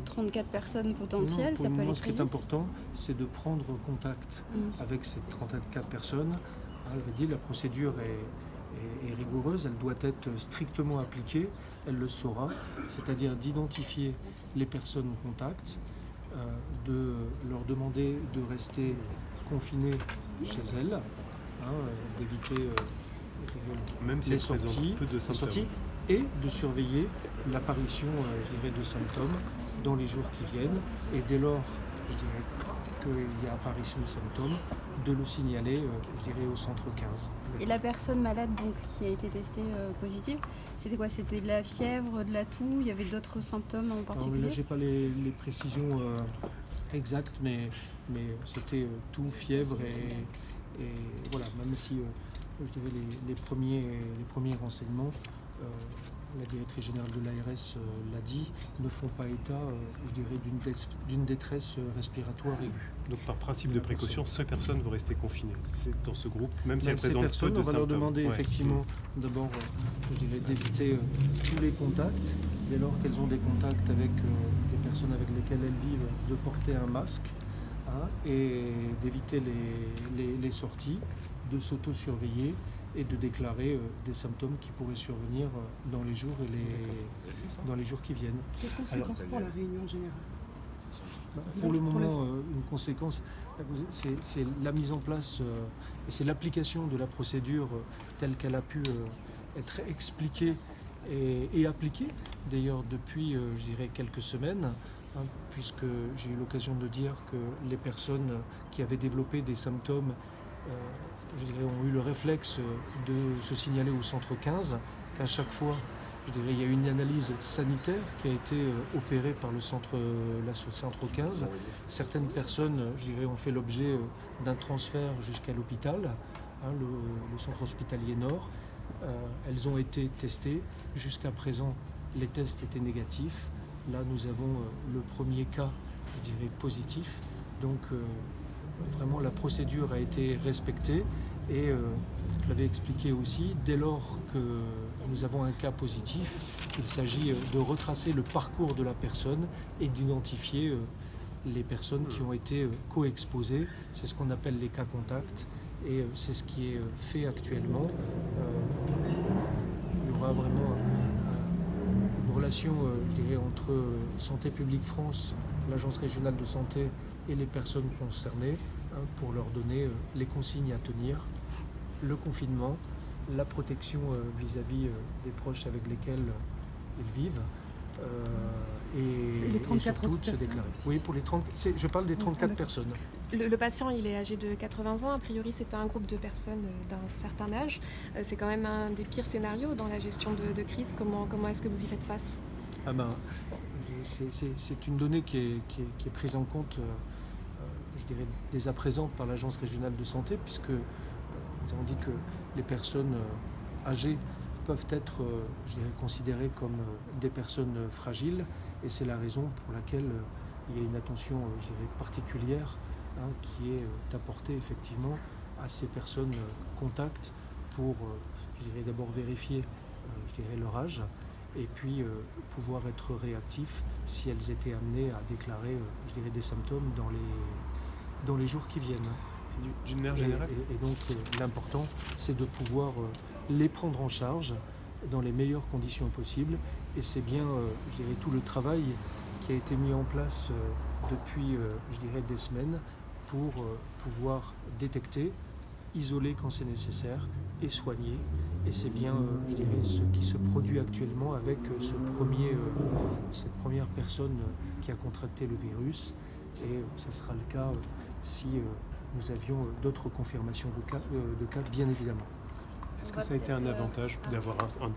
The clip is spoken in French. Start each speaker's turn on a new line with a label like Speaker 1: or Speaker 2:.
Speaker 1: 34 personnes
Speaker 2: Non,
Speaker 1: potentielles,
Speaker 2: pour
Speaker 1: ça
Speaker 2: le
Speaker 1: peut aller
Speaker 2: moment, ce
Speaker 1: très
Speaker 2: qui est
Speaker 1: vite.
Speaker 2: important, c'est de prendre contact avec ces 34 personnes. Je l'ai dit, la procédure est rigoureuse, elle doit être strictement appliquée, elle le saura, c'est-à-dire d'identifier les personnes en contact, de leur demander de rester confinées chez elles, d'éviter
Speaker 3: Même si
Speaker 2: les
Speaker 3: elles présentent
Speaker 2: sorties,
Speaker 3: peu de symptômes.
Speaker 2: et de surveiller l'apparition de symptômes dans les jours qui viennent, et dès lors qu'il y a apparition de symptômes, de le signaler au centre 15.
Speaker 1: Et la personne malade donc, qui a été testée positive, c'était quoi? C'était de la fièvre, de la toux? Il y avait d'autres symptômes en
Speaker 2: Alors,
Speaker 1: particulier?
Speaker 2: là, j'ai pas les précisions exactes, mais c'était toux, fièvre et voilà, même si les premiers renseignements, la directrice générale de l'ARS l'a dit, ne font pas état d'une détresse respiratoire aiguë.
Speaker 3: Donc par principe de précaution, ces personnes vont rester confinées dans ce groupe, même si elles
Speaker 2: Ces
Speaker 3: présentent peu
Speaker 2: personnes,
Speaker 3: de
Speaker 2: on va
Speaker 3: symptômes.
Speaker 2: leur demander
Speaker 3: Ouais.
Speaker 2: effectivement d'abord d'éviter tous les contacts, dès lors qu'elles ont des contacts avec des personnes avec lesquelles elles vivent, de porter un masque, et d'éviter les sorties, de s'auto-surveiller et de déclarer des symptômes qui pourraient survenir dans les jours qui viennent.
Speaker 4: Quelles conséquences pour la réunion générale?
Speaker 2: Pour le moment, une conséquence, c'est la mise en place et c'est l'application de la procédure telle qu'elle a pu être expliquée et appliquée, d'ailleurs depuis, quelques semaines, puisque j'ai eu l'occasion de dire que les personnes qui avaient développé des symptômes ont eu le réflexe de se signaler au centre 15, qu'à chaque fois, il y a une analyse sanitaire qui a été opérée par le centre 15. Certaines personnes, ont fait l'objet d'un transfert jusqu'à l'hôpital, le centre hospitalier Nord. Elles ont été testées. Jusqu'à présent, les tests étaient négatifs. Là, nous avons le premier cas, positif. Donc, vraiment, la procédure a été respectée. Et je l'avais expliqué aussi, dès lors que nous avons un cas positif, il s'agit de retracer le parcours de la personne et d'identifier les personnes qui ont été co-exposées. C'est ce qu'on appelle les cas contacts et c'est ce qui est fait actuellement. Il y aura vraiment une relation entre Santé publique France, l'Agence régionale de santé et les personnes concernées pour leur donner les consignes à tenir, le confinement, la protection vis-à-vis des proches avec lesquels ils vivent
Speaker 4: Et les 34
Speaker 2: surtout
Speaker 4: autres
Speaker 2: de se déclarer.
Speaker 4: personnes.
Speaker 2: Oui, pour les 30, je parle des 34 personnes.
Speaker 5: Le patient, il est âgé de 80 ans. A priori, c'est un groupe de personnes d'un certain âge. C'est quand même un des pires scénarios dans la gestion de crise. Comment est-ce que vous y faites face?
Speaker 2: C'est une donnée qui est prise en compte, dès à présent par l'Agence régionale de santé, puisque nous avons dit que les personnes âgées peuvent être considérées comme des personnes fragiles, et c'est la raison pour laquelle il y a une attention particulière qui est apportée effectivement à ces personnes contacts pour d'abord vérifier leur âge et puis pouvoir être réactifs si elles étaient amenées à déclarer des symptômes dans les jours qui viennent.
Speaker 3: D'une manière générale.
Speaker 2: Et donc l'important, c'est de pouvoir les prendre en charge dans les meilleures conditions possibles. Et c'est bien, tout le travail qui a été mis en place depuis, des semaines pour pouvoir détecter, isoler quand c'est nécessaire et soigner. Et c'est bien, ce qui se produit actuellement avec cette première personne qui a contracté le virus. Et ce sera le cas si nous avions d'autres confirmations de cas, bien évidemment.
Speaker 3: Est-ce que ça a été un avantage d'avoir un décalage